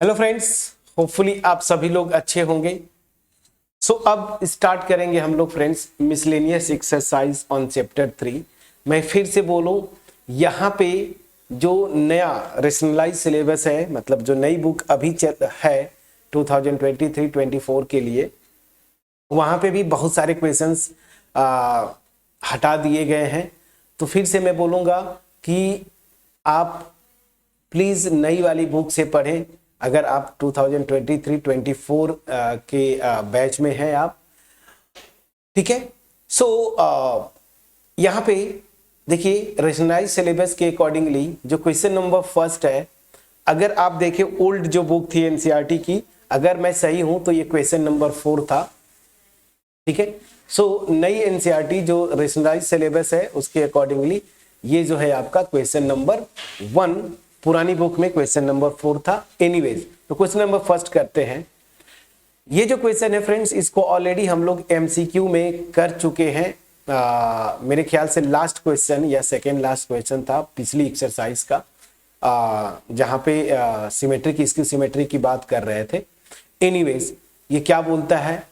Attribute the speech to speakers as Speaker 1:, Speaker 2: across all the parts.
Speaker 1: Hello friends, hopefully आप सभी लोग अच्छे होंगे। अब स्टार्ट करेंगे हम लोग friends miscellaneous exercise on chapter 3। मैं फिर से बोलूं, यहाँ पे जो नया रेशनलाइज सिलेबस है, मतलब जो नई बुक अभी चल है 2023-24 के लिए, वहाँ पे भी बहुत सारे क्वेश्चंस हटा दिए गए हैं। तो फिर से मैं बोलूँगा कि आप प्लीज़ नई वाली बुक से पढ़ें। अगर आप 2023-24 के बैच में हैं आप, ठीक है। यहाँ पे देखिए रेशनलाइज सिलेबस के अकॉर्डिंगली जो क्वेश्चन नंबर फर्स्ट है, अगर आप देखें ओल्ड जो बुक थी एनसीईआरटी की, अगर मैं सही हूं तो ये क्वेश्चन नंबर 4 था, ठीक है। नई एनसीईआरटी जो रेशनलाइज सिलेबस है उसके अकॉर्डिंगली ये जो है आपका क्वेश्चन नंबर 1, पुरानी बुक में क्वेश्चन नंबर 4 था। एनीवेज, तो क्वेश्चन नंबर फर्स्ट करते हैं। ये जो क्वेश्चन है फ्रेंड्स, इसको ऑलरेडी हम लोग एमसीक्यू में कर चुके हैं। मेरे ख्याल से लास्ट क्वेश्चन या सेकेंड लास्ट क्वेश्चन था पिछली एक्सरसाइज का, जहां पे सिमेट्रिक स्क्यू सिमेट्री की बात कर रहे थे। एनीवेज, ये क्या बोलता है,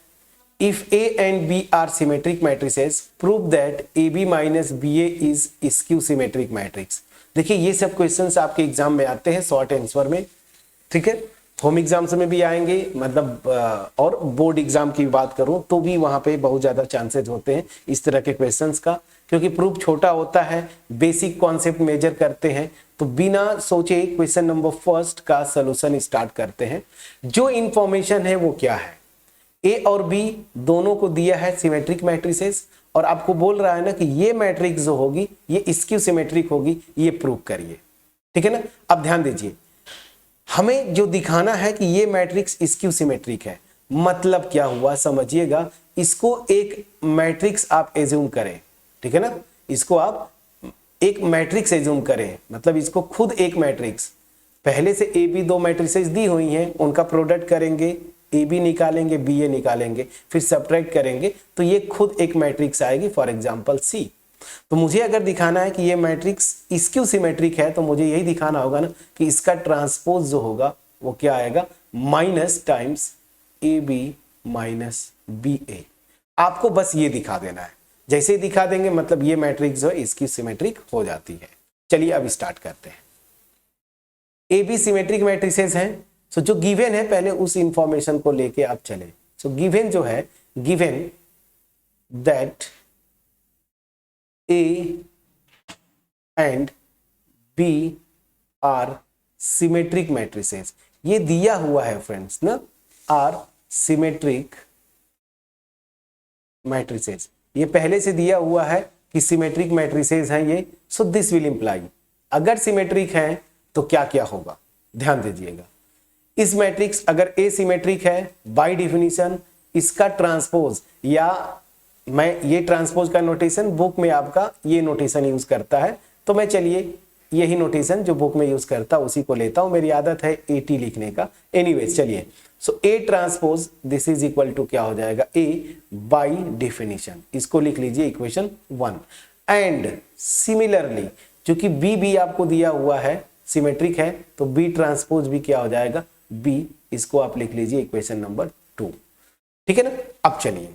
Speaker 1: if A and B are symmetric matrices, prove that AB minus BA is skew symmetric matrix। देखिए ये सब क्वेश्चंस आपके एग्जाम में आते हैं शॉर्ट आंसर में, ठीक है। होम एग्जाम्स में भी आएंगे, मतलब और बोर्ड एग्जाम की बात करूं तो भी वहां पे बहुत ज्यादा चांसेस होते हैं इस तरह के क्वेश्चंस का, क्योंकि प्रूफ छोटा होता है, बेसिक कॉन्सेप्ट मेजर करते हैं। तो बिना सोचे क्वेश्चन नंबर फर्स्ट का सोल्यूशन स्टार्ट करते हैं। जो इंफॉर्मेशन है वो क्या है, ए और बी दोनों को दिया है सिमेट्रिक मैट्रिसेस, और आपको बोल रहा है ना कि ये मैट्रिक्स जो होगी ये स्क्यू सिमेट्रिक होगी, ये प्रूव करिए, ठीक है ना। अब ध्यान दीजिए, हमें जो दिखाना है कि ये मैट्रिक्स स्क्यू सिमेट्रिक है, मतलब क्या हुआ समझिएगा। इसको एक मैट्रिक्स आप एज्यूम करें, ठीक है ना। इसको आप एक मैट्रिक्स एज्यूम करें, मतलब इसको खुद एक मैट्रिक्स, पहले से ए बी दो मैट्रिसेस दी हुई हैं, उनका प्रोडक्ट करेंगे, ए बी निकालेंगे, बी ए निकालेंगे, फिर सब्ट्रैक्ट करेंगे तो ये खुद एक मैट्रिक्स आएगी, फॉर एग्जांपल सी। तो मुझे अगर दिखाना है कि ये मैट्रिक्स स्क्यू सिमेट्रिक है, तो मुझे यही दिखाना होगा ना कि इसका ट्रांसपोज जो होगा वो क्या आएगा, minus times A B minus B A. आपको बस ये दिखा देना है, जैसे ही दिखा देंगे मतलब ये मैट्रिक्स जो है स्क्यू सिमेट्रिक हो जाती है। चलिए अब स्टार्ट करते हैं। ए बी सिमेट्रिक मैट्रिसेस हैं। जो गिवन है पहले उस इंफॉर्मेशन को लेके आप चले। गिवन जो है, given that A and B are symmetric matrices, ये दिया हुआ है फ्रेंड्स ना, आर सिमेट्रिक मैट्रिसेस, ये पहले से दिया हुआ है कि सिमेट्रिक मैट्रिसेस हैं ये। सो दिस विल इंप्लाई, अगर सिमेट्रिक हैं तो क्या क्या होगा, ध्यान दीजिएगा। इस मैट्रिक्स अगर ए सिमेट्रिक है, बाय डिफिनीशन इसका ट्रांसपोज, या मैं ये ट्रांसपोज का नोटेशन बुक में आपका ये नोटेशन यूज करता है, तो मैं चलिए यही नोटेशन जो बुक में यूज करता उसी को लेता हूं, मेरी आदत है एटी लिखने का। एनीवेज चलिए, A transpose this is equal to क्या हो जाएगा, ए बाय डिफिनीशन, इसको लिख लीजिए इक्वेशन 1। एंड सिमिलरली क्योंकि बी आपको दिया हुआ है सिमेट्रिक है, तो बी ट्रांसपोज भी क्या हो जाएगा, बी, इसको आप लिख लीजिए इक्वेशन नंबर 2, ठीक है ना। अब चलिए,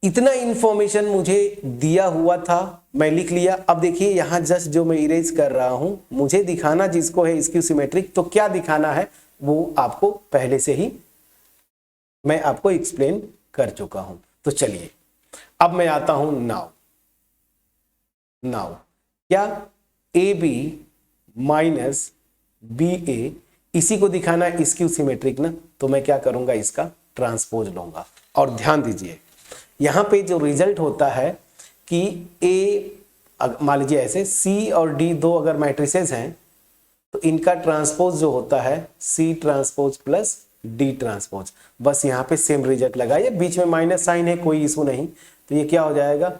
Speaker 1: इतना इंफॉर्मेशन मुझे दिया हुआ था, मैं लिख लिया। अब देखिए यहां जस्ट जो मैं इरेज कर रहा हूं, मुझे दिखाना जिसको है स्क्यू सिमेट्रिक, तो क्या दिखाना है वो आपको पहले से ही मैं आपको एक्सप्लेन कर चुका हूं। तो चलिए अब मैं आता हूं नाउ क्या, ए बी माइनस बी ए, इसी को दिखाना है स्क्यू सिमेट्रिक ना, तो मैं क्या करूंगा, इसका ट्रांसपोज लूंगा। और ध्यान दीजिए यहां पे जो रिजल्ट होता है कि ए, मान लीजिए ऐसे सी और डी दो अगर मैट्रिसेस हैं, तो इनका ट्रांसपोज जो होता है C transpose plus D transpose, बस यहाँ पे सेम रिजल्ट लगाइए, बीच में माइनस साइन है कोई इशू नहीं, तो ये क्या हो जाएगा,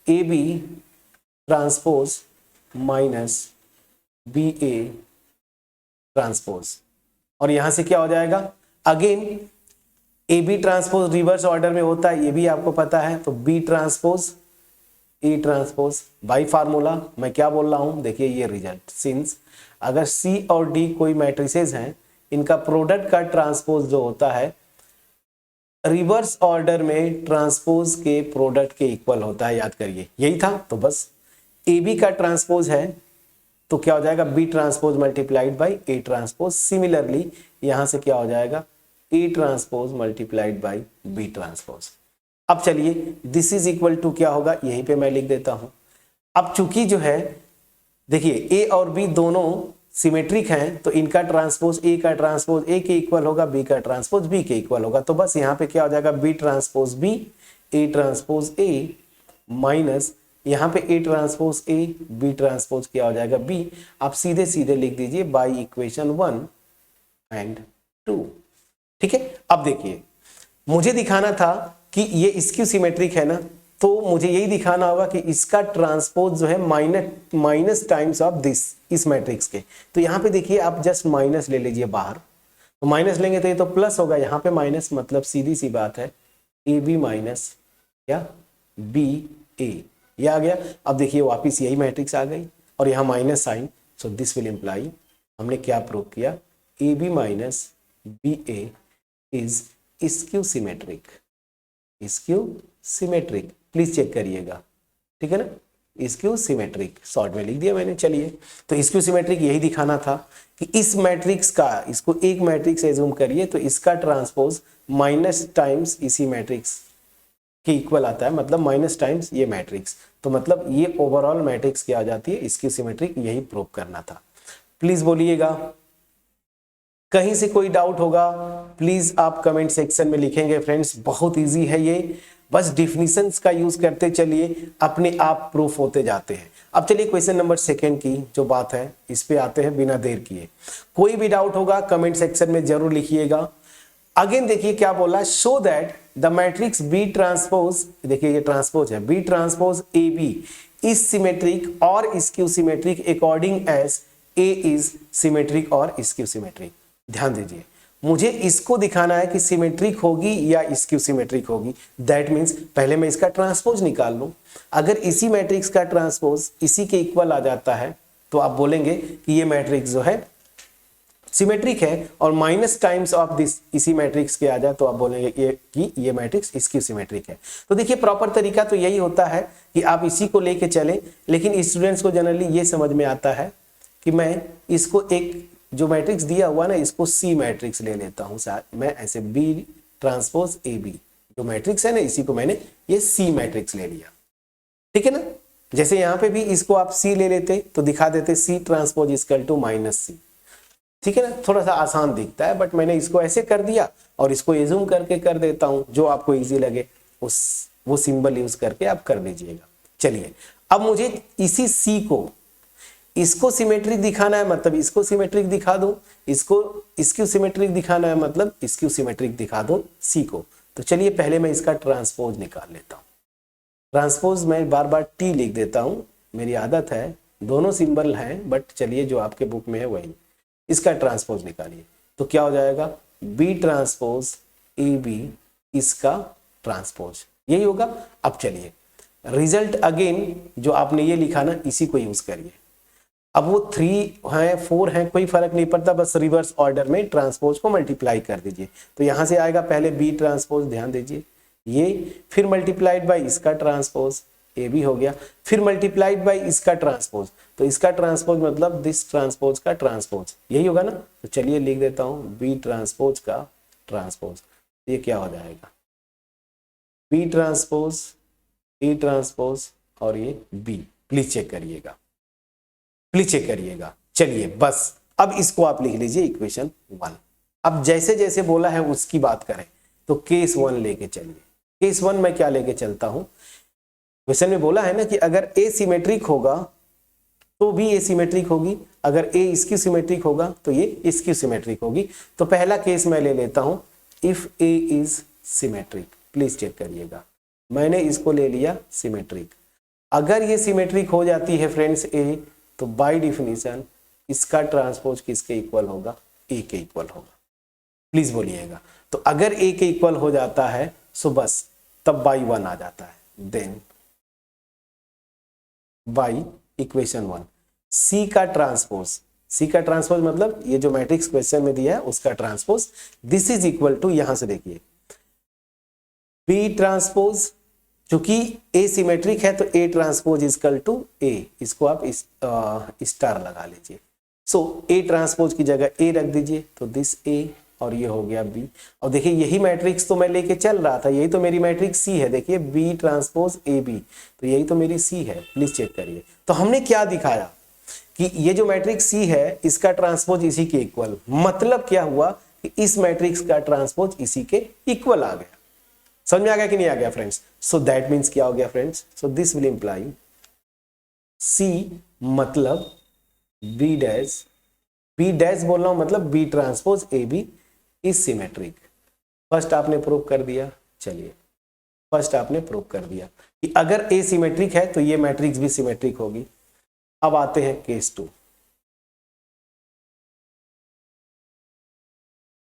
Speaker 1: A B transpose minus B A transpose. और यहां से क्या हो जाएगा, again A B transpose reverse order में होता है, ये भी आपको पता है, तो B transpose A transpose by formula. मैं क्या बोल रहा हूं, देखिए ये रिजल्ट, सिंस अगर सी और डी कोई मैट्रिसेस हैं, इनका प्रोडक्ट का ट्रांसपोज जो होता है रिवर्स ऑर्डर में ट्रांसपोज के प्रोडक्ट के इक्वल होता है, याद करिए यही था। तो बस ए बी का ट्रांसपोज है तो क्या हो जाएगा B transpose multiplied by A transpose. Similarly यहां से क्या हो जाएगा A transpose multiplied by B transpose. अब चलिए दिस इज इक्वल टू क्या होगा, यहीं पे मैं लिख देता हूं। अब चूंकि जो है देखिए ए और बी दोनों सिमेट्रिक हैं तो इनका ट्रांसपोज ए का ट्रांसपोज ए के इक्वल होगा, बी का ट्रांसपोज बी के इक्वल होगा। तो बस यहाँ पे क्या हो जाएगा B transpose B A transpose A minus यहाँ पे A transpose A B transpose क्या हो जाएगा बी। आप सीधे सीधे लिख दीजिए बाई इक्वेशन 1 एंड 2। ठीक है, अब देखिए मुझे दिखाना था कि ये स्क्यू सिमेट्रिक है ना, तो मुझे यही दिखाना होगा कि इसका ट्रांसपोज जो है माइनस टाइम्स ऑफ दिस इस मैट्रिक्स के। तो यहाँ पे देखिए आप जस्ट माइनस ले लीजिए बाहर, तो माइनस लेंगे तो ये तो प्लस होगा, यहाँ पे माइनस मतलब सीधी सी बात है ए बी माइनस या बी ए, ये आ गया। अब देखिए वापिस यही मैट्रिक्स आ गई और यहाँ minus sign, so this will imply हमने क्या प्रूव किया A B minus B A is skew symmetric. Skew symmetric please check करिएगा, ठीक है ना, स्क्यू सिमेट्रिक शॉर्ट में लिख दिया मैंने। चलिए तो स्क्यू सिमेट्रिक यही दिखाना था कि इस मैट्रिक्स का, इसको एक मैट्रिक्स एज्यूम करिए तो इसका ट्रांसपोज माइनस टाइम्स इसी मैट्रिक्स के इक्वल आता है, मतलब माइनस टाइम्स ये मैट्रिक्स, तो मतलब ये ओवरऑल मैट्रिक्स क्या आ जाती है स्क्यू सिमेट्रिक, यही प्रूव करना था। प्लीज बोलिएगा, कहीं से कोई डाउट होगा प्लीज आप कमेंट सेक्शन में लिखेंगे फ्रेंड्स। बहुत इजी है ये, बस डिफिनीशंस का यूज करते चलिए, अपने आप प्रूफ होते जाते हैं। अब चलिए क्वेश्चन नंबर 2 की जो बात है इस पे आते हैं बिना देर किए। कोई भी डाउट होगा कमेंट सेक्शन में जरूर लिखिएगा। अगेन देखिए क्या बोला, show that the matrix B transpose, देखिए ये ट्रांसपोज है, B transpose A B is symmetric और skew symmetric according as A is symmetric और स्क्यू सिमेट्रिक। ध्यान दीजिए मुझे इसको दिखाना है कि सिमेट्रिक होगी या स्क्यू सिमेट्रिक होगी। दैट मीन्स पहले मैं इसका ट्रांसपोज निकाल लूं, अगर इसी मैट्रिक्स का ट्रांसपोज इसी के इक्वल आ जाता है तो आप बोलेंगे कि ये मैट्रिक्स जो है सिमेट्रिक है, और माइनस टाइम्स ऑफ दिस इसी मैट्रिक्स के आ जाए तो आप बोलेंगे कि ये मैट्रिक्स स्क्यू सिमेट्रिक है। तो देखिए प्रॉपर तरीका तो यही होता है कि आप इसी को लेके चलें, लेकिन स्टूडेंट्स को जनरली ये समझ में आता है कि मैं इसको एक जो मैट्रिक्स दिया हुआ ना इसको सी मैट्रिक्स ले लेता हूं, मैं ऐसे बी ट्रांसपोज ए बी जो मैट्रिक्स है ना इसी को मैंने ये सी मैट्रिक्स ले लिया, ठीक है ना। जैसे यहाँ पे भी इसको आप सी ले लेते तो दिखा देते C transpose equal to minus C, ठीक है ना, थोड़ा सा आसान दिखता है बट मैंने इसको ऐसे कर दिया और इसको एज्यूम करके कर देता हूं, जो आपको इजी लगे वो सिंबल यूज करके आप कर दीजिएगा। चलिए अब मुझे इसी सी को इसको सिमेट्रिक दिखाना है, मतलब इसको सिमेट्रिक दिखा दूं, इसको स्क्यू सिमेट्रिक दिखाना है मतलब स्क्यू सिमेट्रिक दिखा दूं सी को। तो चलिए पहले मैं इसका ट्रांसपोज निकाल लेता हूं। ट्रांसपोज मैं बार बार टी लिख देता हूं, मेरी आदत है, दोनों सिंबल हैं बट चलिए जो आपके बुक में है वही। इसका ट्रांसपोज निकालिए तो क्या हो जाएगा बी ट्रांसपोज ए बी इसका ट्रांसपोज, यही होगा। अब चलिए रिजल्ट अगेन जो आपने ये लिखा ना इसी को यूज करिए। अब वो 3 हैं 4 हैं कोई फर्क नहीं पड़ता, बस रिवर्स ऑर्डर में ट्रांसपोज को मल्टीप्लाई कर दीजिए। तो यहां से आएगा पहले बी ट्रांसपोज, ध्यान दीजिए ये, फिर मल्टीप्लाइड बाय इसका ट्रांसपोज ए बी हो गया, फिर मल्टीप्लाइड बाय इसका ट्रांसपोज, तो इसका ट्रांसपोज मतलब दिस ट्रांसपोज का ट्रांसपोज, यही होगा ना। तो चलिए लिख देता हूं बी ट्रांसपोज का ट्रांसपोज, ये क्या हो जाएगा बी ट्रांसपोज ए ट्रांसपोज और ये बी। प्लीज चेक करिएगा, प्लीज चेक करिएगा। चलिए बस अब इसको आप लिख लीजिए इक्वेशन 1। अब जैसे जैसे बोला है उसकी बात करें तो केस 1 लेके चलिए। केस 1 में क्या लेके चलता हूं, क्वेश्चन में बोला है ना कि अगर ए सिमेट्रिक होगा तो भी ए सिमेट्रिक होगी, अगर ए स्क्यू सिमेट्रिक होगा तो ये स्क्यू सिमेट्रिक होगी। तो पहला केस मैं ले लेता हूं if A is symmetric. Please check करिएगा, मैंने इसको ले लिया सिमेट्रिक। अगर ये सिमेट्रिक हो जाती है फ्रेंड्स ए, तो बाय डिफिनीशन इसका ट्रांसपोज किसके इक्वल होगा ए के इक्वल होगा। प्लीज बोलिएगा, तो अगर ए के इक्वल हो जाता है सो बस तब बाई 1 आ जाता है, देन बाई इक्वेशन 1 सी का ट्रांसपोज सी का ट्रांसपोज मतलब ये जो मैट्रिक्स क्वेश्चन में दिया है उसका transpose. This is equal to, यहां से देखिए बी ट्रांसपोज, चूंकि ए सिमेट्रिक है तो ए ट्रांसपोज इक्वल टू ए, इसको आप स्टार लगा लीजिए। सो ए ट्रांसपोज की जगह ए रख दीजिए, तो दिस ए और ये हो गया बी। और देखिए यही मैट्रिक्स तो मैं लेके चल रहा था, यही तो मेरी मैट्रिक्स सी है, देखिए बी ट्रांसपोज ए बी, तो यही तो मेरी सी है, प्लीज चेक करिए। तो हमने क्या दिखाया कि ये जो मैट्रिक्स सी है इसका ट्रांसपोज इसी के इक्वल, मतलब क्या हुआ कि इस मैट्रिक्स का ट्रांसपोज इसी के इक्वल आ गया। समझ में आ गया कि नहीं आ गया फ्रेंड्स? सो दैट मीन्स क्या हो गया friends? So this will imply C मतलब बी डैश बोल रहा हूं, मतलब B transpose A B is symmetric. First आपने प्रूव कर दिया, चलिए फर्स्ट आपने प्रूव कर दिया कि अगर ए सिमेट्रिक है तो ये मैट्रिक्स भी सिमेट्रिक होगी। अब आते हैं केस टू।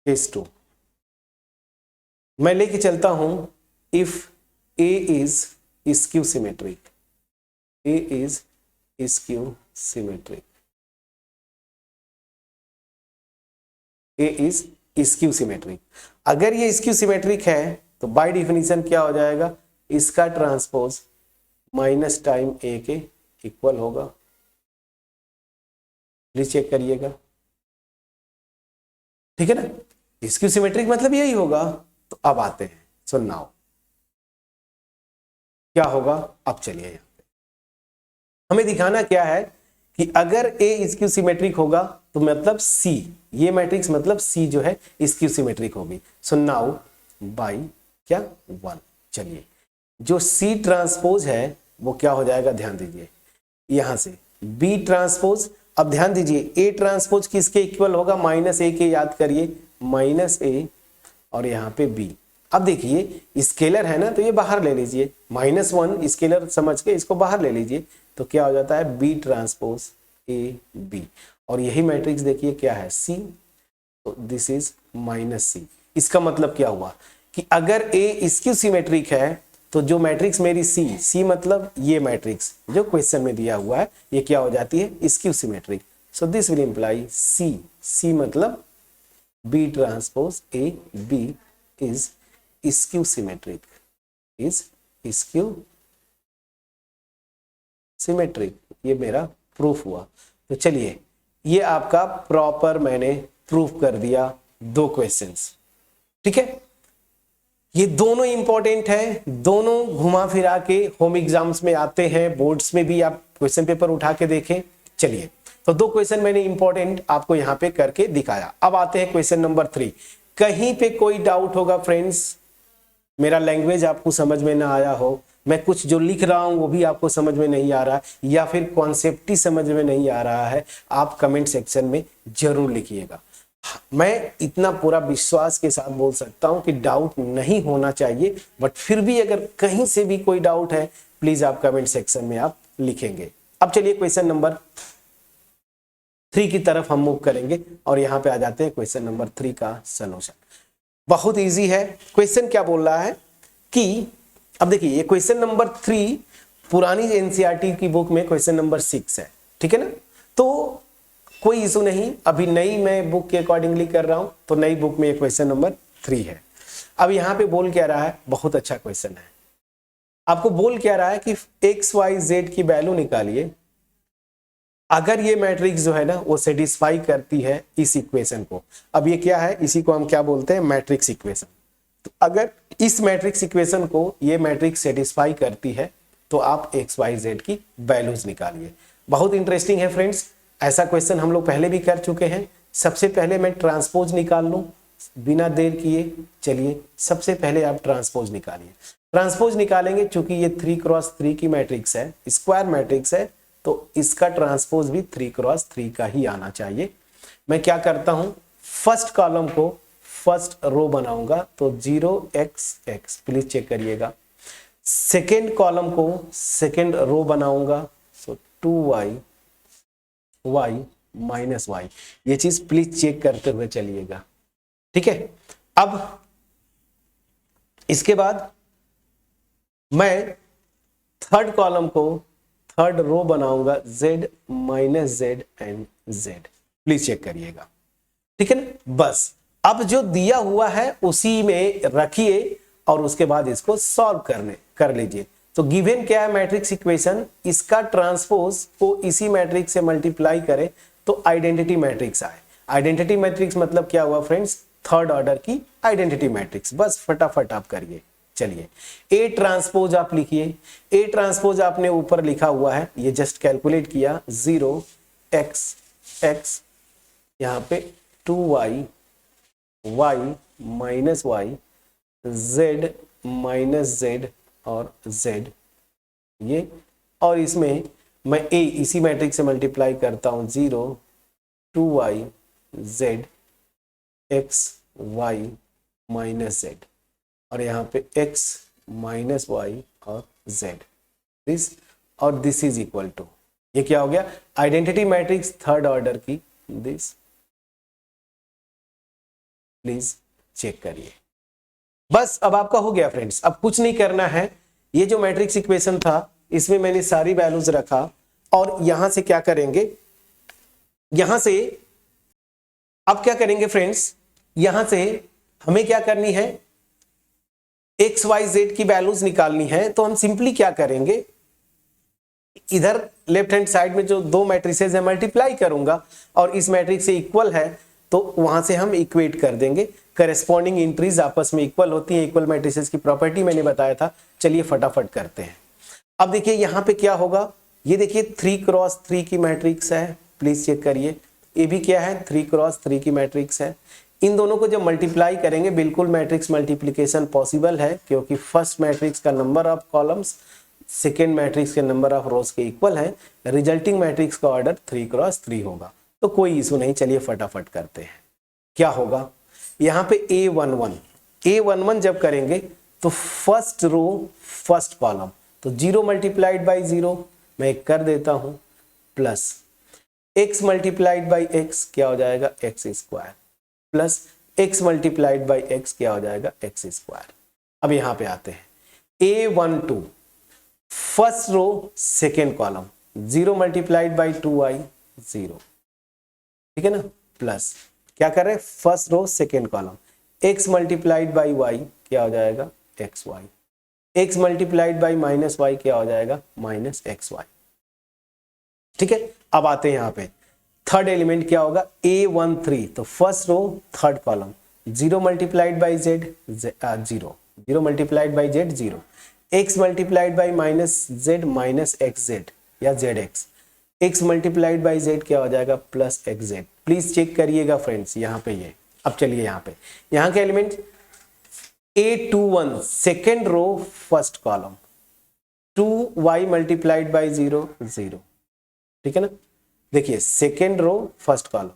Speaker 1: केस टू मैं लेके चलता हूं, if A is skew symmetric, A is skew symmetric, A is skew symmetric. अगर ये स्क्यू सिमेट्रिक है तो बाय डिफिनीशन क्या हो जाएगा, इसका ट्रांसपोज माइनस टाइम ए के इक्वल होगा। प्लीज चेक करिएगा, ठीक है ना? स्क्यू सिमेट्रिक मतलब यही होगा। तो अब आते हैं, सो नाउ क्या होगा? अब चलिए यहां पे हमें दिखाना क्या है कि अगर ए स्क्यू सिमेट्रिक होगा तो मतलब सी, ये मैट्रिक्स मतलब सी जो है स्क्यू सिमेट्रिक होगी। सो नाउ बाय क्या 1, चलिए जो सी ट्रांसपोज है वो क्या हो जाएगा, ध्यान दीजिए यहां से बी ट्रांसपोज। अब ध्यान दीजिए ए ट्रांसपोज किसके इक्वल होगा, माइनस ए के, याद करिए माइनस ए और यहाँ पे बी। अब देखिए स्केलर है ना तो ये बाहर ले लीजिए, -1 स्केलर समझ के इसको बाहर ले लीजिए, तो क्या हो जाता है बी ट्रांसपोज ए बी। और यही मैट्रिक्स देखिए क्या है सी, तो दिस इज माइनस सी। इसका मतलब क्या हुआ कि अगर ए स्क्यू सिमेट्रिक है तो जो मैट्रिक्स मेरी सी मतलब ये मैट्रिक्स जो क्वेश्चन में दिया हुआ है ये क्या हो जाती है skew symmetric. So this will imply C मतलब B transpose A B is skew symmetric, is skew symmetric. ये मेरा प्रूफ हुआ। तो चलिए ये आपका प्रॉपर मैंने प्रूफ कर दिया 2 क्वेश्चंस, ठीक है। ये दोनों इंपॉर्टेंट है, दोनों घुमा फिरा के होम एग्जाम्स में आते हैं, बोर्ड्स में भी आप क्वेश्चन पेपर उठा के देखें। चलिए तो 2 क्वेश्चन मैंने इंपॉर्टेंट आपको यहां पे करके दिखाया। अब आते हैं क्वेश्चन नंबर 3। कहीं पे कोई डाउट होगा फ्रेंड्स, मेरा लैंग्वेज आपको समझ में ना आया हो, मैं कुछ जो लिख रहा हूं वो भी आपको समझ में नहीं आ रहा या फिर कॉन्सेप्ट ही समझ में नहीं आ रहा है, आप कमेंट सेक्शन में जरूर लिखिएगा। मैं इतना पूरा विश्वास के साथ बोल सकता हूं कि डाउट नहीं होना चाहिए, बट फिर भी अगर कहीं से भी कोई डाउट है प्लीज आप कमेंट सेक्शन में आप लिखेंगे। अब चलिए क्वेश्चन नंबर 3 की तरफ हम मूव करेंगे और यहां पे आ जाते हैं क्वेश्चन नंबर 3 का सॉल्यूशन। बहुत इजी है। क्वेश्चन क्या बोल रहा है कि अब देखिए ये क्वेश्चन नंबर 3 पुरानी एनसीईआरटी की बुक में क्वेश्चन नंबर 6 है, ठीक है ना। तो कोई इशू नहीं, अभी नई मैं बुक के अकॉर्डिंगली कर रहा हूं, तो नई बुक में ये क्वेश्चन नंबर 3 है। अब यहां पे बोल क्या रहा है, बहुत अच्छा क्वेश्चन है। आपको बोल क्या रहा है कि एक्स वाई जेड की वैल्यू निकालिए अगर ये मैट्रिक्स जो है ना वो सेटिस्फाई करती है इस इक्वेशन को। अब ये क्या है, इसी को हम क्या बोलते हैं, मैट्रिक्स इक्वेशन। तो अगर इस मैट्रिक्स इक्वेशन को ये मैट्रिक्स सेटिस्फाई करती है तो आप एक्स वाई जेड की वैल्यूज निकालिए। बहुत इंटरेस्टिंग है फ्रेंड्स, ऐसा क्वेश्चन हम लोग पहले भी कर चुके हैं। सबसे पहले मैं ट्रांसपोज निकाल लूं बिना देर किए। चलिए सबसे पहले आप ट्रांसपोज निकालिए। ट्रांसपोज निकालेंगे, चूंकि ये 3x3 की मैट्रिक्स है, स्क्वायर मैट्रिक्स है, तो इसका ट्रांसपोज भी 3x3 का ही आना चाहिए। मैं क्या करता हूं, फर्स्ट कॉलम को फर्स्ट रो बनाऊंगा तो 0xx, प्लीज चेक करिएगा। सेकेंड कॉलम को सेकेंड रो बनाऊंगा सो 2y y माइनस y। ये चीज प्लीज चेक करते हुए चलिएगा, ठीक है। अब इसके बाद मैं थर्ड कॉलम को थर्ड रो बनाऊंगा z minus z and z। Please check करिएगा, ठीक है ना। बस अब जो दिया हुआ है उसी में रखिए और उसके बाद इसको सॉल्व कर लीजिए। तो गिवन क्या है मैट्रिक्स इक्वेशन, इसका ट्रांसपोज को इसी मैट्रिक्स से मल्टीप्लाई करें तो आइडेंटिटी मैट्रिक्स आए। आइडेंटिटी मैट्रिक्स मतलब क्या हुआ फ्रेंड्स, थर्ड ऑर्डर की आइडेंटिटी मैट्रिक्स। बस फटाफट आप करिए। चलिए ए ट्रांसपोज आप लिखिए। ए ट्रांसपोज आपने ऊपर लिखा हुआ है, ये जस्ट कैलकुलेट किया, 0 x यहाँ पे 2y y minus Y z minus z और z ये, और इसमें मैं a इसी मैट्रिक्स से मल्टीप्लाई करता हूं, 0 2y z x y minus z और यहाँ पे x माइनस वाई और z दिस, और दिस इज इक्वल टू, ये क्या हो गया आइडेंटिटी मैट्रिक्स थर्ड ऑर्डर की दिस। प्लीज चेक करिए। बस अब आपका हो गया फ्रेंड्स, अब कुछ नहीं करना है। ये जो मैट्रिक्स इक्वेशन था इसमें मैंने सारी वैल्यूज रखा और यहां से क्या करेंगे, यहां से अब क्या करेंगे फ्रेंड्स, यहां से हमें क्या करनी है, एक्स वाई जेड की वैल्यूज निकालनी है। तो हम सिंपली क्या करेंगे, इधर लेफ्ट हैंड साइड में जो दो मैट्रिसेस है मल्टीप्लाई करूंगा और इस मैट्रिक्स से इक्वल है तो वहां से हम इक्वेट कर देंगे। करेस्पॉन्डिंग एंट्रीज आपस में इक्वल होती है, इक्वल मैट्रिसेस की प्रॉपर्टी मैंने बताया था। चलिए फटाफट करते हैं। अब देखिए यहां पे क्या होगा, ये देखिए 3x3 की मैट्रिक्स है, प्लीज चेक करिए। ये भी क्या है 3x3 की मैट्रिक्स है। इन दोनों को जब मल्टीप्लाई करेंगे बिल्कुल मैट्रिक्स मल्टीप्लिकेशन पॉसिबल है, क्योंकि फर्स्ट मैट्रिक्स का number of columns second matrix के नंबर ऑफ रोज के इक्वल है। रिजल्टिंग मैट्रिक्स का ऑर्डर 3x3 होगा, तो कोई इशू नहीं। चलिए फटाफट करते हैं। क्या होगा यहाँ पे A11 जब करेंगे तो फर्स्ट रो फर्स्ट कॉलम, तो 0 मल्टीप्लाइड बाई 0 मैं एक कर देता हूं, plus x multiplied by x क्या हो जाएगा x square, plus x multiplied by x क्या हो जाएगा x स्क्वायर। अब यहां पे आते हैं A12 first row second column, 0 multiplied by 2y 0, ठीक है ना, प्लस क्या कर रहे हैं first row second column, x multiplied by y क्या हो जाएगा xy, x multiplied by minus y क्या हो जाएगा माइनस xy, ठीक है। अब आते हैं यहाँ पे थर्ड एलिमेंट क्या होगा A13, तो first row third column, 0 multiplied by z 0, 0 multiplied by z 0, x multiplied by minus z minus xz या zx, x multiplied by z क्या हो जाएगा प्लस xz। प्लीज चेक करिएगा फ्रेंड्स यहाँ पे ये। अब चलिए यहाँ पे यहाँ के element A21 second row first column, 2y multiplied by 0 0, ठीक है ना। देखिए second row first column,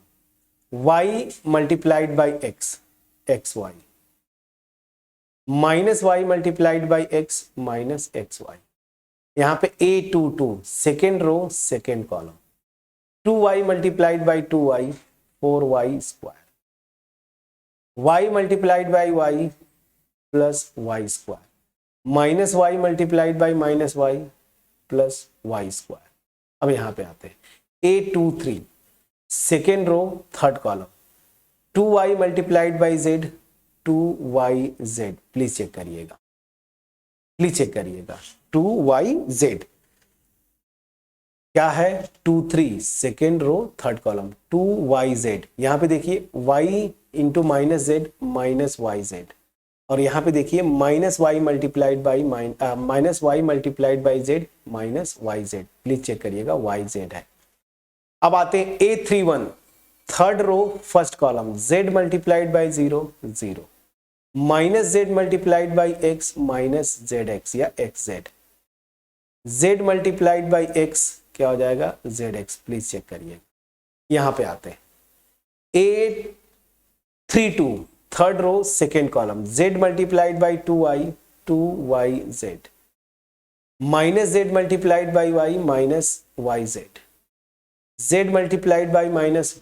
Speaker 1: y multiplied by x xy, minus y multiplied by x minus xy। यहाँ पे A22 second row second column, 2y multiplied by 2y 4y square, y multiplied by y plus y square, minus y multiplied by minus y plus y square. अब यहाँ पे आते हैं A23 second row third column, 2y multiplied by z 2yz। Please check करिएगा, please check करिएगा 2yz क्या है 23 second row third column 2yz। यहां पे देखिए y into minus z minus yz, और यहां पे देखिए minus y multiplied by minus y multiplied by z minus yz। Please check करिएगा yz है। अब आते हैं A31 third row first column, z multiplied by 0 0, minus z multiplied by x minus zx या xz, z multiplied by x क्या हो जाएगा zx। Please check करिए। यहां पे आते हैं A32 third row second column, z multiplied by 2y 2yz, minus z multiplied by y minus yz, z multiplied by minus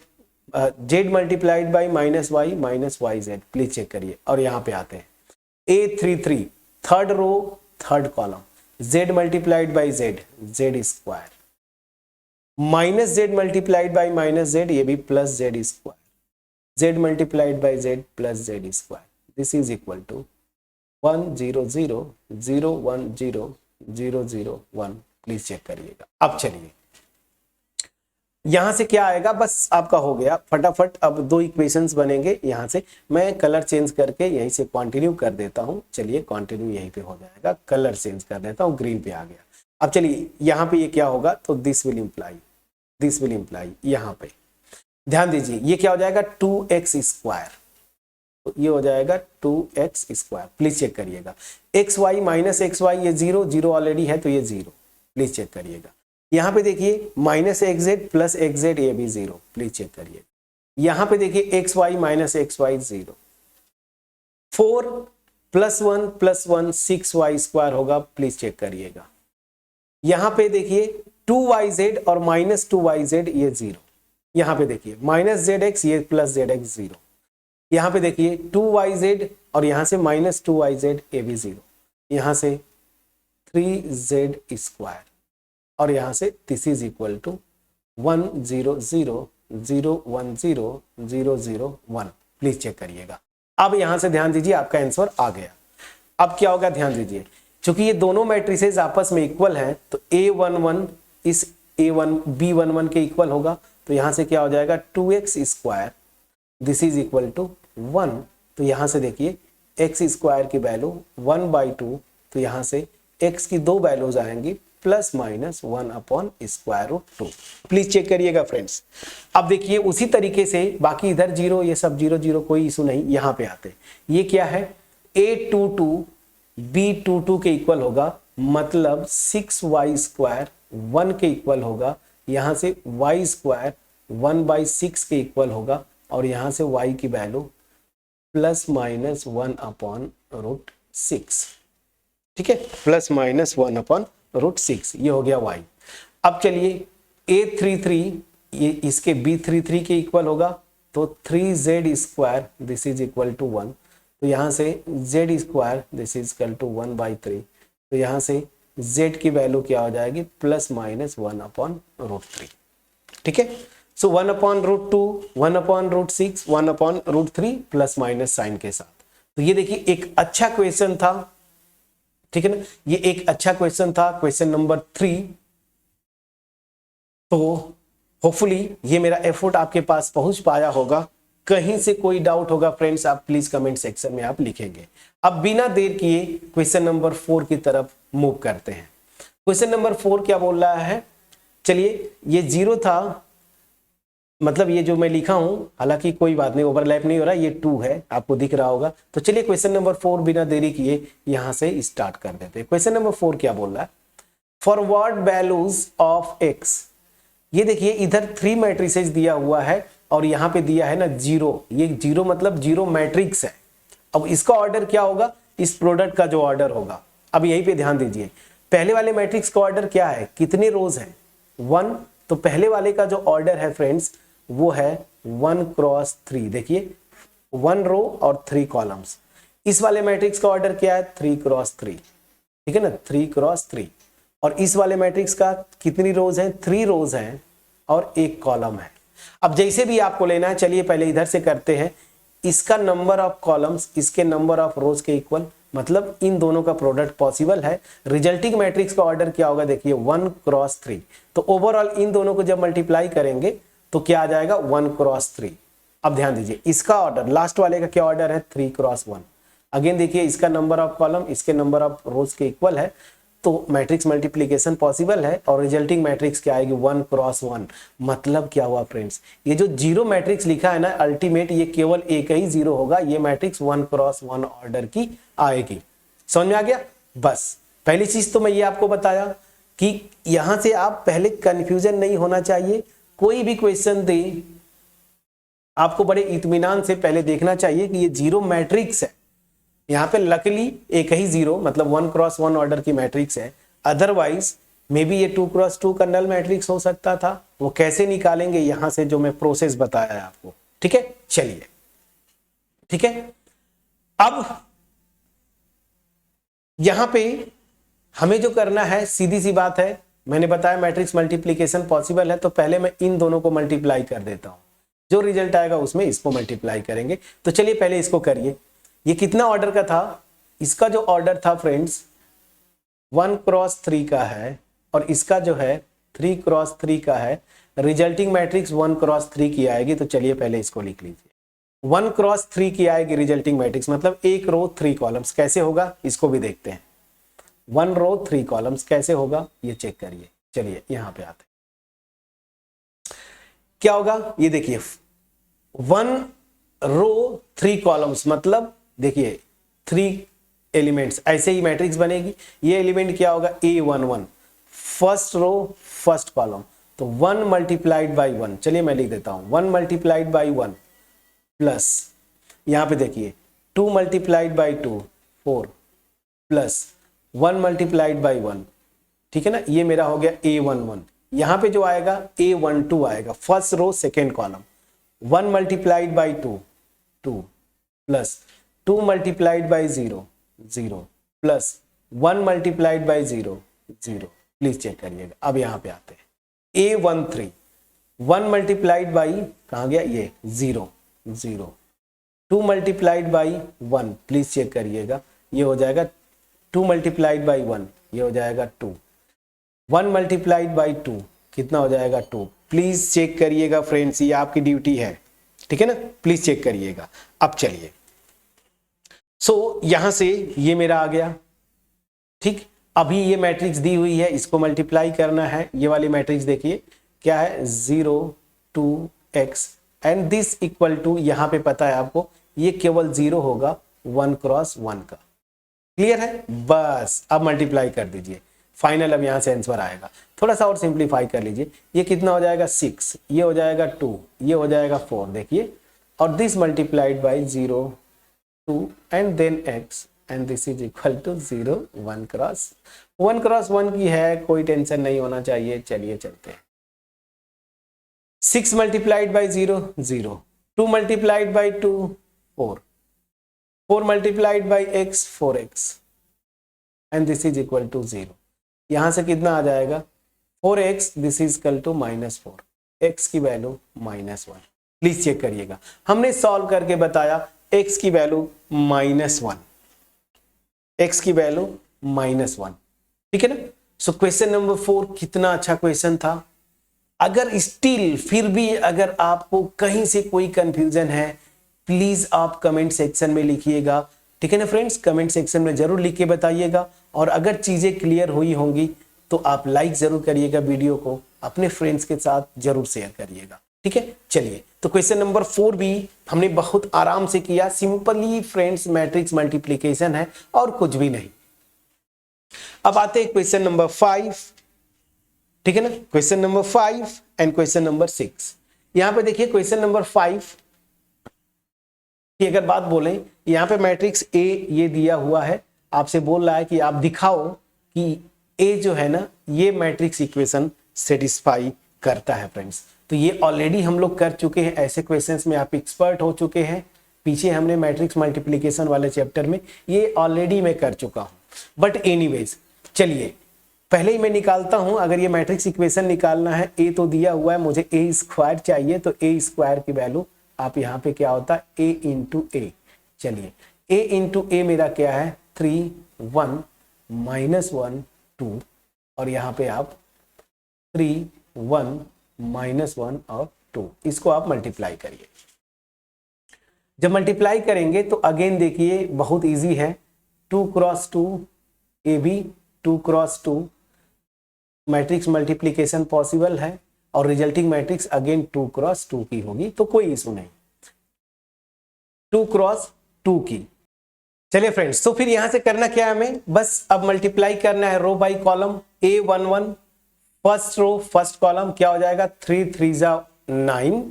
Speaker 1: z multiplied by minus y minus yz। Please check करिए। और यहां पे आते हैं A33 third row third column, z multiplied by z z square, minus Z multiplied by minus Z, ये भी plus Z square, Z multiplied by Z plus Z square, this is equal to 1 0 0 0 1 0 0 0 1। Please check करिएगा। अब चलिए यहां से क्या आएगा, बस आपका हो गया फटाफट। अब दो इक्वेशंस बनेंगे यहां से, मैं कलर चेंज करके यहीं से कंटिन्यू कर देता हूं। चलिए कंटिन्यू यहीं पे हो जाएगा, कलर चेंज कर देता हूं, ग्रीन पे आ गया। अब चलिए यहां पे ये क्या होगा, तो दिस विल इंप्लाई यहां पे ध्यान दीजिए ये क्या हो जाएगा 2x स्क्वायर, तो ये हो जाएगा 2x स्क्वायर। प्लीज चेक करिएगा, X Y minus X Y ये जीरो, जीरो ऑलरेडी है तो ये जीरो, प्लीज चेक करिएगा। यहाँ पे देखिए minus X Z plus X Z ये भी जीरो, प्लीज चेक करिए। यहाँ पे देखिए X Y minus X Y zero, 4 plus 1 6 Y square होगा, प्लीज चेक करिएगा। यहाँ पे देखिए 2yz और माइनस 2yz ये जीरो, यहाँ पे देखिए माइनस zx ये प्लस zx जीरो, यहाँ पे देखिए 2yz और यहाँ से माइनस 2yz ये भी जीरो, यहाँ से 3z स्क्वायर और यहाँ से this is equal to 1 0 0 0 1 0 0 0 1। Please check करिएगा। अब यहां से ध्यान दीजिए आपका आंसर आ गया। अब क्या होगा ध्यान दीजिए, क्योंकि ये दोनों मैट्रिसेस आपस में इक्वल हैं तो A11 इस A1 B11 के इक्वल होगा, तो यहां से क्या हो जाएगा 2x square, this is equal to 1। तो यहां से देखिए x स्क्वायर की वैल्यू 1/2, तो यहां से x की दो वैल्यूज आएंगी plus minus 1 upon square root 2। Please check करिएगा फ्रेंड्स। अब देखिए उसी तरीके से बाकी इधर जीरो, ये सब जीरो जीरो, कोई इशू नहीं। यहां पे आते ये क्या है A22 B22 के इक्वल होगा, मतलब 6y स्क्वायर 1 के इक्वल होगा, यहां से y स्क्वायर 1/6 के इक्वल होगा और यहां से y की value plus minus 1 upon root 6। ठीक है, प्लस माइनस 1 अपॉन रूट 6, ये हो गया y। अब चलिए A33 ये इसके B33 के इक्वल होगा, तो 3z square this is equal to 1, तो यहाँ से z square this is equal to 1/3, तो यहाँ से z की वैल्यू क्या हो जाएगी प्लस माइनस 1 अपॉन रूट 3। ठीक है, so 1 upon root 2 1 upon root 6 1 upon root 3 plus minus sign के साथ। तो ये देखिए एक अच्छा क्वेश्चन था, ठीक है ना, ये एक अच्छा क्वेश्चन था, क्वेश्चन नंबर 3। तो होपफुली ये मेरा एफर्ट आपके पास पहुंच पाया होगा। कहीं से कोई डाउट होगा फ्रेंड्स, आप प्लीज कमेंट सेक्शन में आप लिखेंगे। अब बिना देर किए क्वेश्चन नंबर 4 की तरफ मूव करते हैं। क्वेश्चन नंबर 4 क्या बोल रहा है, चलिए ये जीरो था, मतलब ये जो मैं लिखा हूं, हालांकि कोई बात नहीं, ओवरलैप नहीं हो रहा, ये 2 है, आपको दिख रहा होगा। तो चलिए क्वेश्चन नंबर 4 बिना देरी किए यहां से स्टार्ट कर देते हैं। क्वेश्चन नंबर 4 क्या बोल रहा है, फॉरवर्ड वैल्यूज ऑफ x। ये देखिए इधर 3 मैट्रिसेस दिया हुआ है और यहाँ पे दिया है ना 0, ये 0 मतलब 0 मैट्रिक्स है। अब इसका ऑर्डर क्या होगा, इस प्रोडक्ट का जो ऑर्डर होगा, अब यहीं पे ध्यान दीजिए। पहले वाले मैट्रिक्स का ऑर्डर क्या है, कितने रोज है 1, तो पहले वाले का जो ऑर्डर है फ्रेंड्स वो है 1 क्रॉस 3। देखिए 1 रो और 3 कॉलम्स। इस वाले मैट्रिक्स का ऑर्डर क्या है 3 क्रॉस 3, ठीक है ना, 3 क्रॉस 3। और इस वाले मैट्रिक्स का कितनी रोज हैं, 3 रोज हैं और 1 कॉलम है। अब जैसे भी आपको लेना है, चलिए पहले इधर से करते हैं। इसका नंबर ऑफ कॉलम्स इसके नंबर ऑफ रोज के इक्वल, मतलब इन दोनों का प्रोडक्ट पॉसिबल है। रिजल्टिंग मैट्रिक्स का ऑर्डर क्या होगा, देखिए 1 क्रॉस 3। तो ओवरऑल इन दोनों को जब मल्टीप्लाई करेंगे तो क्या आ जाएगा 1 क्रॉस 3। अब ध्यान दीजिए इसका ऑर्डर, लास्ट वाले का क्या ऑर्डर है 3 क्रॉस 1। अगेन देखिए इसका नंबर ऑफ कॉलम इसके नंबर ऑफ रोज के इक्वल है, तो मैट्रिक्स मल्टीप्लिकेशन पॉसिबल है। और रिजल्टिंग मैट्रिक्स क्या आएगी 1 क्रॉस 1। मतलब क्या हुआ फ्रेंड्स, ये जो 0 मैट्रिक्स लिखा है ना अल्टीमेट, ये केवल एक ही 0 होगा, ये मैट्रिक्स 1 क्रॉस 1 ऑर्डर की आएगी। समझ में आ गया। बस पहली चीज तो मैं ये आपको बताया कि यहां से आप पहले कंफ्यूजन नहीं होना चाहिए। कोई भी क्वेश्चन दे आपको बड़े इत्मीनान से पहले देखना चाहिए कि ये 0 मैट्रिक्स है। यहाँ पे लकीली एक ही 0 मतलब 1 क्रॉस 1 ऑर्डर की मैट्रिक्स है, अदरवाइज मे बी ये 2 क्रॉस 2 का नल मैट्रिक्स हो सकता था। वो कैसे निकालेंगे यहां से जो मैं प्रोसेस बताया है आपको, ठीक है। चलिए ठीक है, अब यहां पे हमें जो करना है सीधी सी बात है, मैंने बताया मैट्रिक्स मल्टीप्लीकेशन पॉसिबल है, तो पहले मैं इन दोनों को मल्टीप्लाई कर देता हूं, जो रिजल्ट आएगा उसमें इसको मल्टीप्लाई करेंगे। तो चलिए पहले इसको करिए। ये कितना ऑर्डर का था? इसका जो ऑर्डर था फ्रेंड्स 1 क्रॉस 3 का है, और इसका जो है 3 क्रॉस 3 का है। रिजल्टिंग मैट्रिक्स 1 क्रॉस 3 की आएगी। तो चलिए पहले इसको लिख लीजिए। 1 क्रॉस 3 की आएगी रिजल्टिंग मैट्रिक्स, मतलब 1 रो 3 कॉलम्स। कैसे होगा इसको भी देखते हैं। 1 रो 3 कॉलम्स कैसे होगा ये चेक करिए। चलिए यहां पे आते हैं, क्या होगा ये देखिए। 1 रो 3 कॉलम्स मतलब देखिए 3 एलिमेंट्स, ऐसे ही मैट्रिक्स बनेगी। ये एलिमेंट क्या होगा? A11, first row first column. तो 1 मल्टीप्लाइड बाई 1, चलिए मैं लिख देता हूं 1 मल्टीप्लाइड बाई 1 प्लस यहां पे देखिए 2 multiplied by 2 4 plus 1 multiplied by 1, ठीक है ना। ये मेरा हो गया A11। यहां पे जो आएगा A12 आएगा, first row second column. 1 multiplied by 2 2 plus 2 multiplied by 0 0 plus 1 multiplied by 0 0। Please check करिएगा। अब यहां पे आते हैं A13, 1 मल्टीप्लाइड बाई कहां गया ये 0 0, 2 मल्टीप्लाइड बाई 1, प्लीज चेक करिएगा। ये हो जाएगा 2 मल्टीप्लाइड बाई 1, ये हो जाएगा 2। 1 मल्टीप्लाइड बाई 2 कितना हो जाएगा 2। प्लीज चेक करिएगा फ्रेंड्स, ये आपकी ड्यूटी है, ठीक है ना। प्लीज चेक करिएगा। अब चलिए यहां से ये मेरा आ गया, ठीक। अभी ये मैट्रिक्स दी हुई है, इसको मल्टीप्लाई करना है। ये वाली मैट्रिक्स देखिए क्या है 0 2 x and this equal to, यहां पे पता है आपको ये केवल 0 होगा 1 क्रॉस 1 का। क्लियर है? बस अब मल्टीप्लाई कर दीजिए, फाइनल अब यहां से आंसर आएगा। थोड़ा सा और सिंप्लीफाई कर लीजिए। ये कितना हो जाएगा 6, ये हो जाएगा 2, ये हो जाएगा 4, देखिए। और this multiplied by 0 2 and then x and this is equal to 0 1 cross 1 की है, कोई टेंशन नहीं होना चाहिए। चलिए चलते हैं। 6 multiplied by 0 0, 2 multiplied by 2 4, 4 multiplied by x 4x and this is equal to 0। यहां से कितना आ जाएगा 4x, this is equal to -4, x की वैल्यू -1। प्लीज चेक करिएगा, हमने सॉल्व करके बताया x की वैल्यू -1, x की वैल्यू -1, ठीक है ना। सो क्वेश्चन नंबर 4 कितना अच्छा क्वेश्चन था। अगर स्टिल फिर भी अगर आपको कहीं से कोई कंफ्यूजन है, प्लीज आप कमेंट सेक्शन में लिखिएगा, ठीक है ना फ्रेंड्स। कमेंट सेक्शन में जरूर लिख के बताइएगा। और अगर चीजें क्लियर हुई होंगी तो आप लाइक जरूर करिएगा, वीडियो को अपने फ्रेंड्स के साथ जरूर शेयर करिएगा, ठीक है। चलिए तो क्वेश्चन नंबर 4 भी हमने बहुत आराम से किया। सिंपली फ्रेंड्स मैट्रिक्स मल्टीप्लीकेशन है और कुछ भी नहीं। अब आते हैं क्वेश्चन नंबर 5, ठीक है ना। Question number 5 and question number 6। यहां पे देखिए क्वेश्चन नंबर 5 की अगर बात बोलें, यहां पे मैट्रिक्स ए ये दिया हुआ है, आपसे बोल रहा है कि आप दिखाओ कि ए जो है ना ये मैट्रिक्स इक्वेशन सेटिस्फाई करता है फ्रेंड्स। तो ये ऑलरेडी हम लोग कर चुके हैं, ऐसे क्वेश्चंस में आप एक्सपर्ट हो चुके हैं। पीछे हमने मैट्रिक्स मल्टीप्लिकेशन वाले चैप्टर में ये ऑलरेडी मैं कर चुका हूं। बट एनीवेज चलिए पहले ही मैं निकालता हूं। अगर ये मैट्रिक्स इक्वेशन निकालना है, ए तो दिया हुआ है, मुझे ए स्क्वायर चाहिए। तो ए स्क्वायर की वैल्यू आप यहाँ पे क्या होता है ए इंटू ए। चलिए ए इंटू ए मेरा क्या है 3 1 -1 2, और यहाँ पे आप 3 1 -1 और 2, इसको आप मल्टीप्लाई करिए। जब मल्टीप्लाई करेंगे तो अगेन देखिए बहुत इजी है, 2 cross 2 A B 2 cross 2 matrix multiplication possible है, और रिजल्टिंग मैट्रिक्स अगेन 2 क्रॉस 2 की होगी, तो कोई इशू नहीं, 2 क्रॉस 2 की। चलिए फ्रेंड्स, तो फिर यहां से करना क्या है हमें, बस अब मल्टीप्लाई करना है row by column. A11 first row first column क्या हो जाएगा 3 3 9,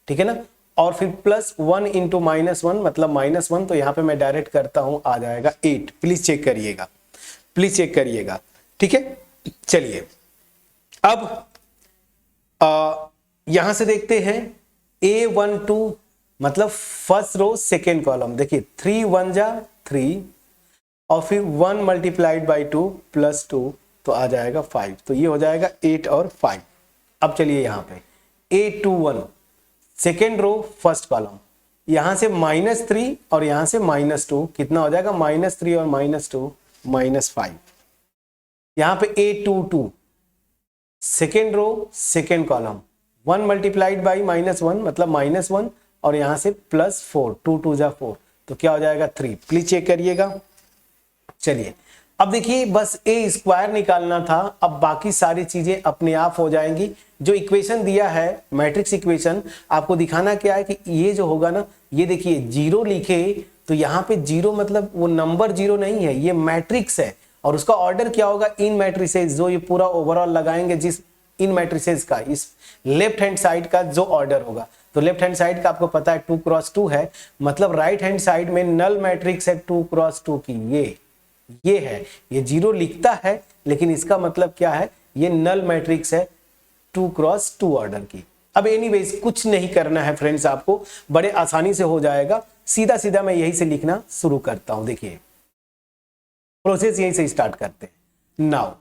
Speaker 1: ठीक है ना। और फिर प्लस 1 इंटू -1 मतलब -1, तो यहां पे मैं डायरेक्ट करता हूं, आ जाएगा 8। प्लीज चेक करिएगा, प्लीज चेक करिएगा, ठीक है। चलिए अब यहां से देखते हैं A12 मतलब फर्स्ट रो सेकेंड कॉलम। देखिए 3 1 जा 3, और फिर 1 मल्टीप्लाइड बाई 2 प्लस 2 तो आ जाएगा 5, तो ये हो जाएगा 8 और 5। अब चलिए यहाँ पे A21 second row first column, यहां से -3 और यहां से -2, कितना हो जाएगा -3 और -2 -5। यहां पे A22 second row second column, 1 multiplied by -1 मतलब -1 और यहां से +4, 2 2 जा 4, तो क्या हो जाएगा 3। प्लीज चेक करिएगा। चलिए अब देखिए बस ए स्क्वायर निकालना था, अब बाकी सारी चीजें अपने आप हो जाएंगी। जो इक्वेशन दिया है मैट्रिक्स इक्वेशन, आपको दिखाना क्या है कि ये जो होगा ना, ये देखिए 0 लिखे तो यहाँ पे 0 मतलब वो नंबर 0 नहीं है, ये मैट्रिक्स है और उसका ऑर्डर क्या होगा इन मैट्रिसेस, जो ये पूरा ओवरऑल लगाएंगे जिस इन मैट्रिसेस का, इस लेफ्ट हैंड साइड का जो ऑर्डर होगा, तो लेफ्ट हैंड साइड का आपको पता है 2 क्रॉस 2 है, मतलब राइट हैंड साइड में नल मैट्रिक्स है 2 क्रॉस 2 की, ये है, ये 0 लिखता है लेकिन इसका मतलब क्या है, ये नल मैट्रिक्स है 2 क्रॉस 2 ऑर्डर की। अब एनीवेज कुछ नहीं करना है फ्रेंड्स, आपको बड़े आसानी से हो जाएगा, सीधा सीधा मैं यही से लिखना शुरू करता हूं। देखिए प्रोसेस यहीं से स्टार्ट करते हैं। नाउ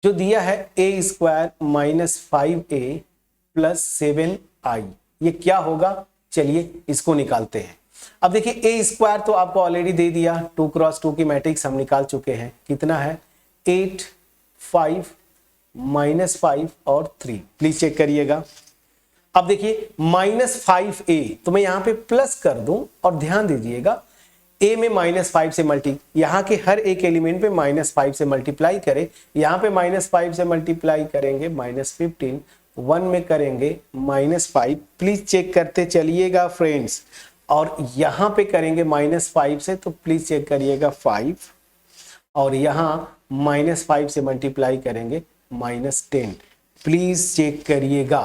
Speaker 1: जो दिया है a square -5a plus 7i, ये क्या होगा, चलिए इसको निकालते हैं। अब देखिए a स्क्वायर तो आपको ऑलरेडी दे दिया, 2 क्रॉस 2 की मैट्रिक्स हम निकाल चुके हैं, कितना है 8 5 -5 और 3। प्लीज चेक करिएगा। अब देखिए -5a तो मैं यहां पे प्लस कर दूं और ध्यान दीजिएगा a में -5 से मल्टी, यहां के हर एक एलिमेंट पे -5 से मल्टीप्लाई करें, यहां पे -5 से मल्टीप्लाई करेंगे -15, 1 में करेंगे -5, प्लीज चेक करते चलिएगा फ्रेंड्स, और यहां पे करेंगे -5 से तो प्लीज चेक करिएगा 5, और यहां -5 से मल्टीप्लाई करेंगे -10, प्लीज चेक करिएगा।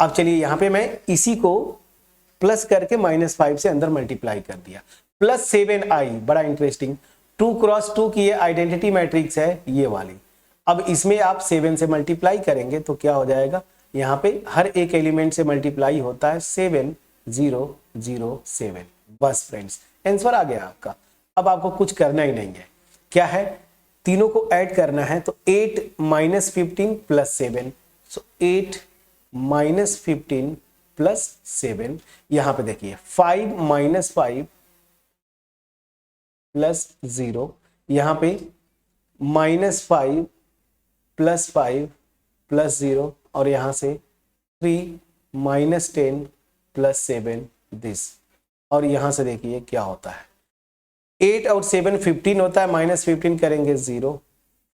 Speaker 1: अब चलिए यहां पे मैं इसी को प्लस करके -5 से अंदर मल्टीप्लाई कर दिया, प्लस 7i, बड़ा इंटरेस्टिंग, 2 क्रॉस 2 की ये आइडेंटिटी मैट्रिक्स है ये वाली। अब इसमें आप 7 से मल्टीप्लाई करेंगे तो क्या हो जाएगा, यहाँ पे हर एक एलिमेंट से मल्टीप्लाई होता है 7 0 0 7। बस फ्रेंड्स आंसर आ गया आपका। अब आपको कुछ करना ही नहीं है, क्या है, तीनों को ऐड करना है, तो 8 -15 प्लस 7, सो 8 -15 प्लस 7, यहां पे देखिए 5 -5 प्लस 0, यहां पे -5 प्लस 5 प्लस 0, और यहां से 3 -10 प्लस 7 दिस, और यहां से देखिए क्या होता है, 8 और 7 15 होता है, -15 करेंगे 0,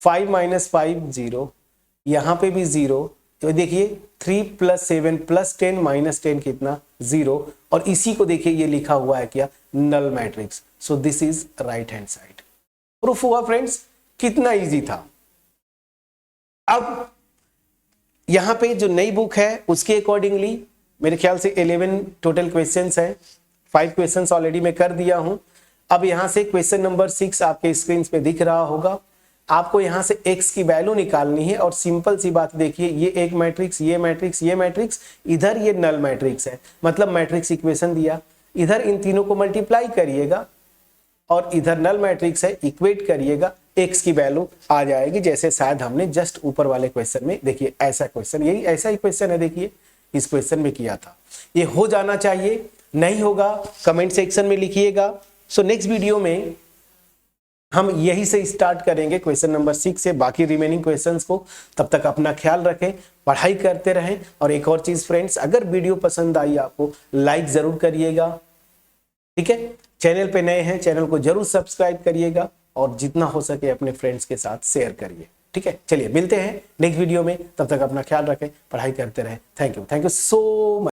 Speaker 1: 5 -5 0, यहां पे भी 0, तो देखिए 3 प्लस 7 प्लस 10 -10 कितना 0, और इसी को देखिए ये लिखा हुआ है क्या, null matrix. So this is right hand side. Proof हुआ फ्रेंड्स, कितना इजी था। अब यहां पे जो नई बुक है उसके अकॉर्डिंगली मेरे ख्याल से 11 टोटल क्वेश्चंस हैं, 5 क्वेश्चंस ऑलरेडी मैं कर दिया हूं। अब यहां से क्वेश्चन नंबर 6 आपके स्क्रीन पे दिख रहा होगा, आपको यहां से x की वैल्यू निकालनी है, और सिंपल सी बात देखिए, ये एक मैट्रिक्स, ये मैट्रिक्स, ये मैट्रिक्स, इधर ये नल मैट्रिक्स है, मतलब मैट्रिक्स इक्वेशन दिया, इधर इन तीनों को मल्टीप्लाई करिएगा और इधर नल मैट्रिक्स है, इक्वेट करिएगा, x की वैल्यू आ जाएगी, जैसे शायद हमने जस्ट ऊपर वाले क्वेश्चन में देखिए ऐसा क्वेश्चन, यही ऐसा ही क्वेश्चन है, देखिए इस क्वेश्चन में किया था। ये हो जाना चाहिए, नहीं होगा कमेंट सेक्शन में लिखिएगा। सो नेक्स्ट वीडियो में हम यही से स्टार्ट करेंगे क्वेश्चन नंबर 6 से बाकी रिमेनिंग क्वेश्चंस को। तब तक अपना ख्याल रखें, पढ़ाई करते रहें, और एक और चीज फ्रेंड्स, अगर वीडियो पसंद आई आपको लाइक जरूर करिएगा, ठीक है। चैनल पे नए हैं, चैनल को जरूर सब्सक्राइब करिएगा, और जितना हो सके अपने फ्रेंड्स के साथ शेयर करिए, ठीक है। चलिए मिलते हैं नेक्स्ट वीडियो में, तब तक अपना ख्याल रखें, पढ़ाई करते रहें। Thank you so much.